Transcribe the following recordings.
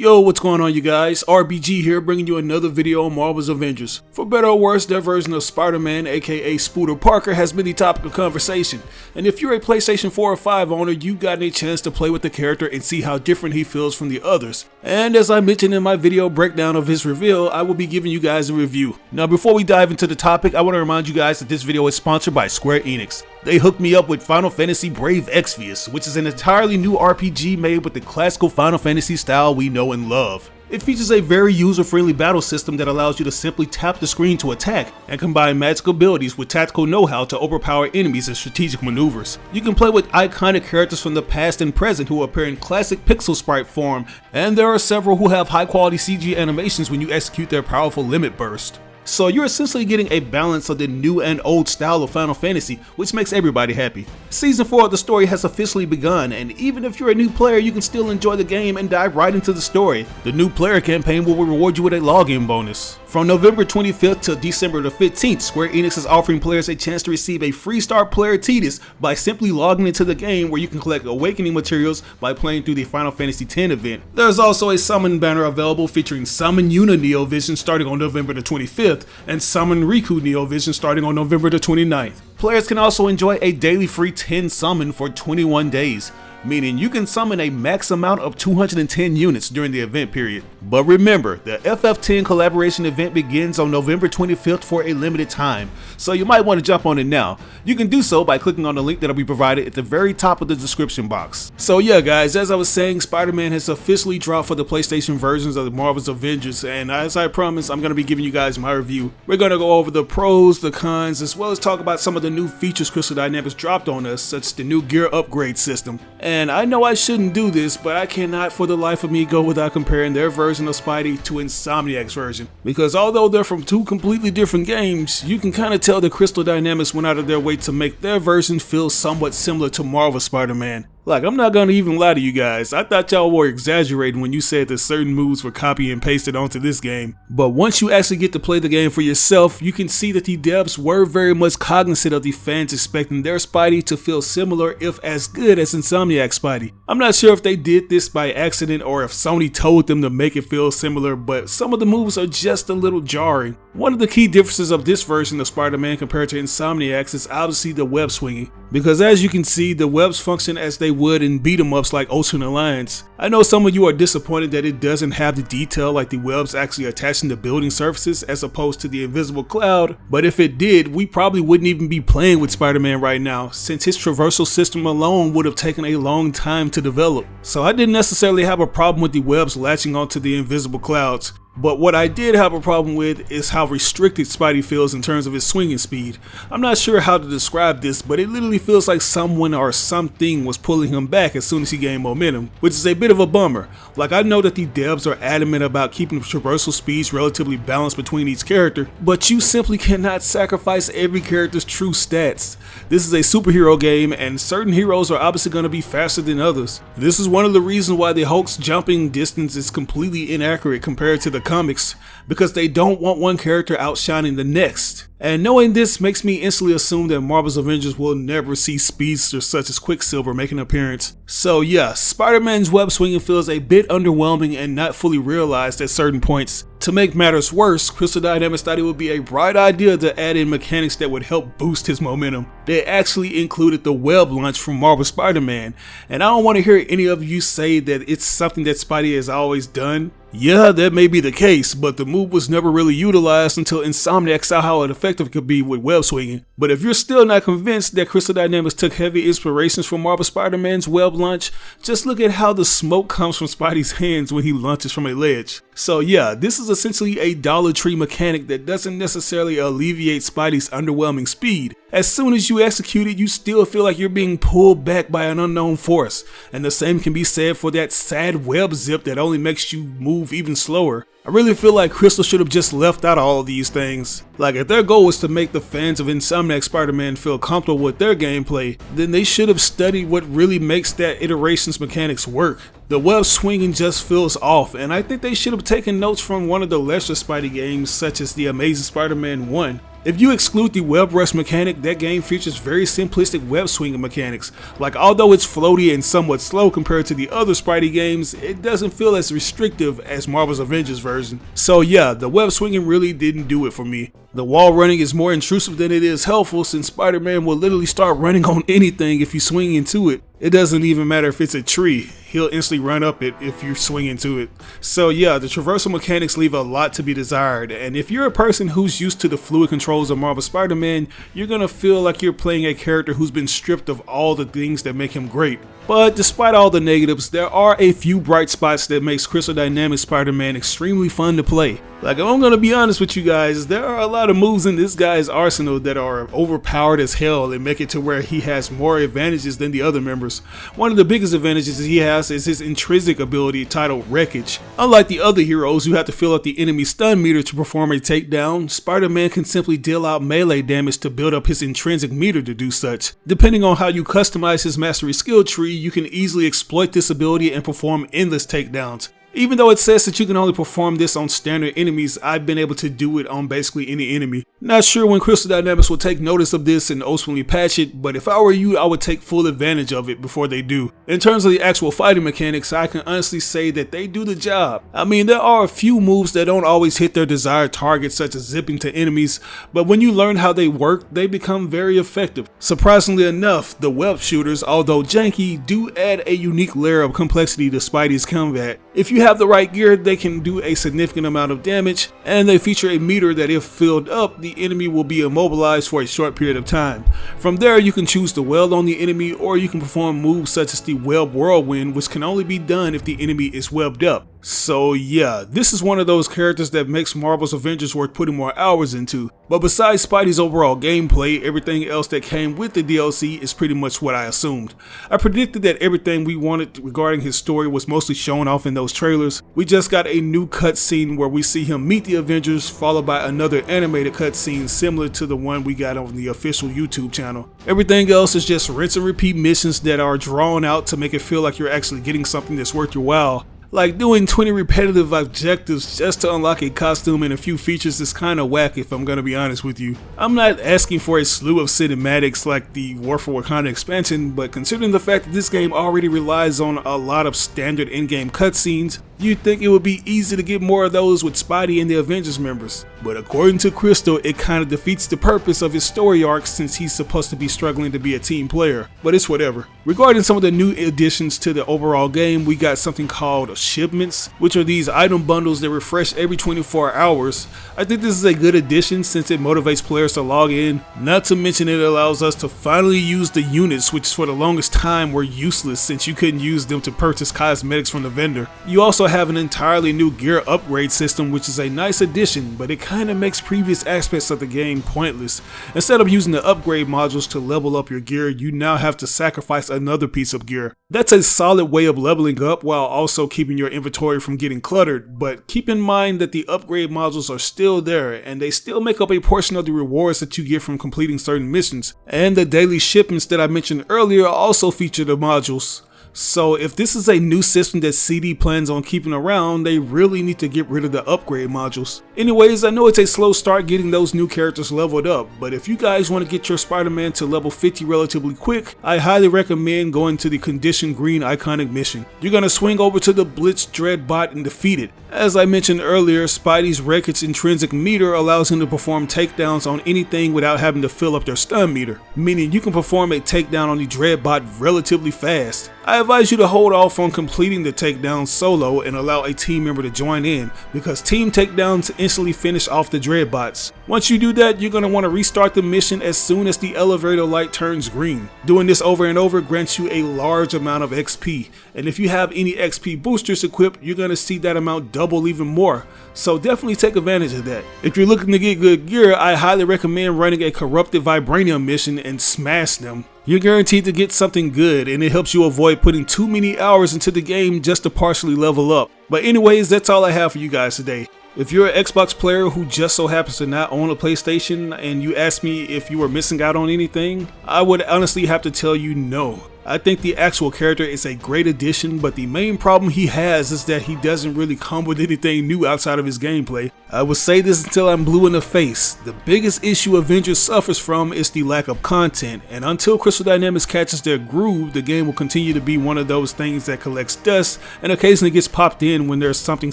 Yo, what's going on you guys? RBG here bringing you another video on Marvel's Avengers. For better or worse, their version of Spider-Man aka Spooter Parker has been the topic of conversation. And if you're a PlayStation 4 or 5 owner, you've gotten a chance to play with the character and see how different he feels from the others. And as I mentioned in my video breakdown of his reveal, I will be giving you guys a review. Now before we dive into the topic, I want to remind you guys that this video is sponsored by Square Enix. They hooked me up with Final Fantasy Brave Exvius, which is an entirely new RPG made with the classical Final Fantasy style we know and love. It features a very user-friendly battle system that allows you to simply tap the screen to attack and combine magic abilities with tactical know-how to overpower enemies and strategic maneuvers. You can play with iconic characters from the past and present who appear in classic pixel sprite form, and there are several who have high-quality CG animations when you execute their powerful limit burst. So you're essentially getting a balance of the new and old style of Final Fantasy, which makes everybody happy. Season 4 of the story has officially begun, and even if you're a new player, you can still enjoy the game and dive right into the story. The new player campaign will reward you with a login bonus. From November 25th to December the 15th, Square Enix is offering players a chance to receive a free start player Tidus by simply logging into the game, where you can collect awakening materials by playing through the Final Fantasy X event. There's also a summon banner available featuring Summon Yuna Neo Vision starting on November the 25th and Summon Riku Neo Vision starting on November the 29th. Players can also enjoy a daily free 10 summon for 21 days. Meaning you can summon a max amount of 210 units during the event period. But remember, the FF10 collaboration event begins on November 25th for a limited time, so you might want to jump on it now. You can do so by clicking on the link that will be provided at the very top of the description box. So yeah guys, as I was saying, Spider-Man has officially dropped for the PlayStation versions of the Marvel's Avengers, and as I promised, I'm going to be giving you guys my review. We're going to go over the pros, the cons, as well as talk about some of the new features Crystal Dynamics dropped on us, such as the new gear upgrade system. And I know I shouldn't do this, but I cannot for the life of me go without comparing their version of Spidey to Insomniac's version. Because although they're from two completely different games, you can kind of tell that Crystal Dynamics went out of their way to make their version feel somewhat similar to Marvel Spider-Man. Like, I'm not gonna even lie to you guys, I thought y'all were exaggerating when you said that certain moves were copy and pasted onto this game. But once you actually get to play the game for yourself, you can see that the devs were very much cognizant of the fans expecting their Spidey to feel similar, if as good as Insomniac's Spidey. I'm not sure if they did this by accident or if Sony told them to make it feel similar, but some of the moves are just a little jarring. One of the key differences of this version of Spider-Man compared to Insomniac's is obviously the web swinging. Because as you can see, the webs function as they would in beat-em-ups like Ocean Alliance. I know some of you are disappointed that it doesn't have the detail like the webs actually attaching to building surfaces as opposed to the invisible cloud, but if it did, we probably wouldn't even be playing with Spider-Man right now, since his traversal system alone would have taken a long time to develop. So I didn't necessarily have a problem with the webs latching onto the invisible clouds. But what I did have a problem with is how restricted Spidey feels in terms of his swinging speed. I'm not sure how to describe this, but it literally feels like someone or something was pulling him back as soon as he gained momentum, which is a bit of a bummer. Like, I know that the devs are adamant about keeping the traversal speeds relatively balanced between each character, but you simply cannot sacrifice every character's true stats. This is a superhero game, and certain heroes are obviously going to be faster than others. This is one of the reasons why the Hulk's jumping distance is completely inaccurate compared to the comics, because they don't want one character outshining the next. And knowing this makes me instantly assume that Marvel's Avengers will never see speedsters such as Quicksilver make an appearance. So yeah, Spider-Man's web swinging feels a bit underwhelming and not fully realized at certain points. To make matters worse, Crystal Dynamics thought it would be a bright idea to add in mechanics that would help boost his momentum. They actually included the web launch from Marvel Spider-Man, and I don't want to hear any of you say that it's something that Spidey has always done. Yeah, that may be the case, but the move was never really utilized until Insomniac saw how effective it could be with web swinging. But if you're still not convinced that Crystal Dynamics took heavy inspirations from Marvel Spider-Man's web launch, just look at how the smoke comes from Spidey's hands when he launches from a ledge. So yeah, this is essentially a Dollar Tree mechanic that doesn't necessarily alleviate Spidey's underwhelming speed. As soon as you execute it, you still feel like you're being pulled back by an unknown force. And the same can be said for that sad web zip that only makes you move even slower. I really feel like Crystal should have just left out all of these things. Like, if their goal was to make the fans of Insomniac Spider-Man feel comfortable with their gameplay, then they should have studied what really makes that iteration's mechanics work. The web swinging just feels off, and I think they should have taken notes from one of the lesser Spidey games such as the Amazing Spider-Man 1. If you exclude the web rush mechanic, that game features very simplistic web swinging mechanics. Like, although it's floaty and somewhat slow compared to the other Spidey games, it doesn't feel as restrictive as Marvel's Avengers version. So yeah, the web swinging really didn't do it for me. The wall running is more intrusive than it is helpful, since Spider-Man will literally start running on anything if you swing into it. It doesn't even matter if it's a tree, he'll instantly run up it if you swing into it. So yeah, the traversal mechanics leave a lot to be desired, and if you're a person who's used to the fluid controls of Marvel Spider-Man, you're gonna feel like you're playing a character who's been stripped of all the things that make him great. But despite all the negatives, there are a few bright spots that makes Crystal Dynamics Spider-Man extremely fun to play. Like, if I'm gonna be honest with you guys, there are a lot of moves in this guy's arsenal that are overpowered as hell and make it to where he has more advantages than the other members. One of the biggest advantages he has is his intrinsic ability titled Wreckage. Unlike the other heroes who have to fill up the enemy stun meter to perform a takedown, Spider-Man can simply deal out melee damage to build up his intrinsic meter to do such. Depending on how you customize his mastery skill tree, you can easily exploit this ability and perform endless takedowns. Even though it says that you can only perform this on standard enemies, I've been able to do it on basically any enemy. Not sure when Crystal Dynamics will take notice of this and ultimately patch it, but if I were you, I would take full advantage of it before they do. In terms of the actual fighting mechanics, I can honestly say that they do the job. I mean, there are a few moves that don't always hit their desired targets, such as zipping to enemies, but when you learn how they work, they become very effective. Surprisingly enough, the web shooters, although janky, do add a unique layer of complexity to Spidey's combat. If you have the right gear, they can do a significant amount of damage, and they feature a meter that if filled up, the enemy will be immobilized for a short period of time. From there, you can choose to weld on the enemy, or you can perform moves such as the web whirlwind, which can only be done if the enemy is webbed up. So yeah, this is one of those characters that makes Marvel's Avengers worth putting more hours into. But besides Spidey's overall gameplay, everything else that came with the DLC is pretty much what I assumed. I predicted that everything we wanted regarding his story was mostly shown off in those trailers. We just got a new cutscene where we see him meet the Avengers, followed by another animated cutscene similar to the one we got on the official YouTube channel. Everything else is just rinse and repeat missions that are drawn out to make it feel like you're actually getting something that's worth your while. Like, doing 20 repetitive objectives just to unlock a costume and a few features is kinda whack, if I'm gonna be honest with you. I'm not asking for a slew of cinematics like the War for Wakanda expansion, but considering the fact that this game already relies on a lot of standard in-game cutscenes, you'd think it would be easy to get more of those with Spidey and the Avengers members. But according to Crystal, it kinda defeats the purpose of his story arc since he's supposed to be struggling to be a team player. But it's whatever. Regarding some of the new additions to the overall game, we got something called shipments, which are these item bundles that refresh every 24 hours. I think this is a good addition since it motivates players to log in. Not to mention it allows us to finally use the units, which for the longest time were useless since you couldn't use them to purchase cosmetics from the vendor. You also have an entirely new gear upgrade system, which is a nice addition, but it kinda makes previous aspects of the game pointless. Instead of using the upgrade modules to level up your gear, you now have to sacrifice another piece of gear. That's a solid way of leveling up while also keeping your inventory from getting cluttered, but keep in mind that the upgrade modules are still there and they still make up a portion of the rewards that you get from completing certain missions. And the daily shipments that I mentioned earlier also feature the modules. So if this is a new system that CD plans on keeping around, they really need to get rid of the upgrade modules. Anyways, I know it's a slow start getting those new characters leveled up, but if you guys want to get your Spider-Man to level 50 relatively quick, I highly recommend going to the Condition Green Iconic mission. You're going to swing over to the Blitz Dreadbot and defeat it. As I mentioned earlier, Spidey's Wreckage intrinsic meter allows him to perform takedowns on anything without having to fill up their stun meter, meaning you can perform a takedown on the Dreadbot relatively fast. I advise you to hold off on completing the takedown solo and allow a team member to join in, because team takedowns instantly finish off the Dreadbots. Once you do that, you're going to want to restart the mission as soon as the elevator light turns green. Doing this over and over grants you a large amount of XP, and if you have any XP boosters equipped, you're going to see that amount double even more, so definitely take advantage of that. If you're looking to get good gear, I highly recommend running a Corrupted Vibranium mission and smash them. You're guaranteed to get something good, and it helps you avoid putting too many hours into the game just to partially level up. But anyways, that's all I have for you guys today. If you're an Xbox player who just so happens to not own a PlayStation and you ask me if you were missing out on anything, I would honestly have to tell you no. I think the actual character is a great addition, but the main problem he has is that he doesn't really come with anything new outside of his gameplay. I will say this until I'm blue in the face. The biggest issue Avengers suffers from is the lack of content, and until Crystal Dynamics catches their groove, the game will continue to be one of those things that collects dust and occasionally gets popped in when there's something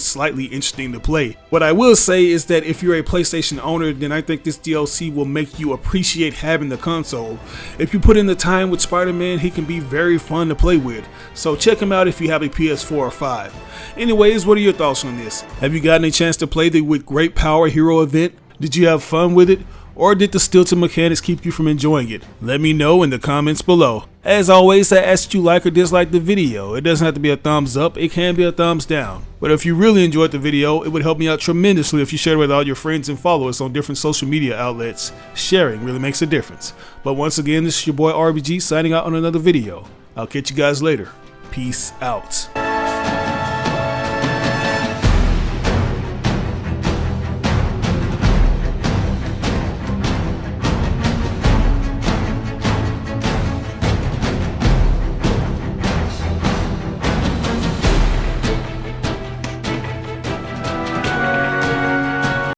slightly interesting to play. What I will say is that if you're a PlayStation owner, then I think this DLC will make you appreciate having the console. If you put in the time with Spider-Man, he can be very fun to play with, so check him out if you have a PS4 or 5. Anyways, what are your thoughts on this? Have you gotten a chance to play the With Great Power Hero event? Did you have fun with it? Or did the stilted mechanics keep you from enjoying it? Let me know in the comments below. As always, I ask that you like or dislike the video. It doesn't have to be a thumbs up, it can be a thumbs down. But if you really enjoyed the video, it would help me out tremendously if you shared it with all your friends and followers on different social media outlets. Sharing really makes a difference. But once again, this is your boy RBG signing out on another video. I'll catch you guys later. Peace out.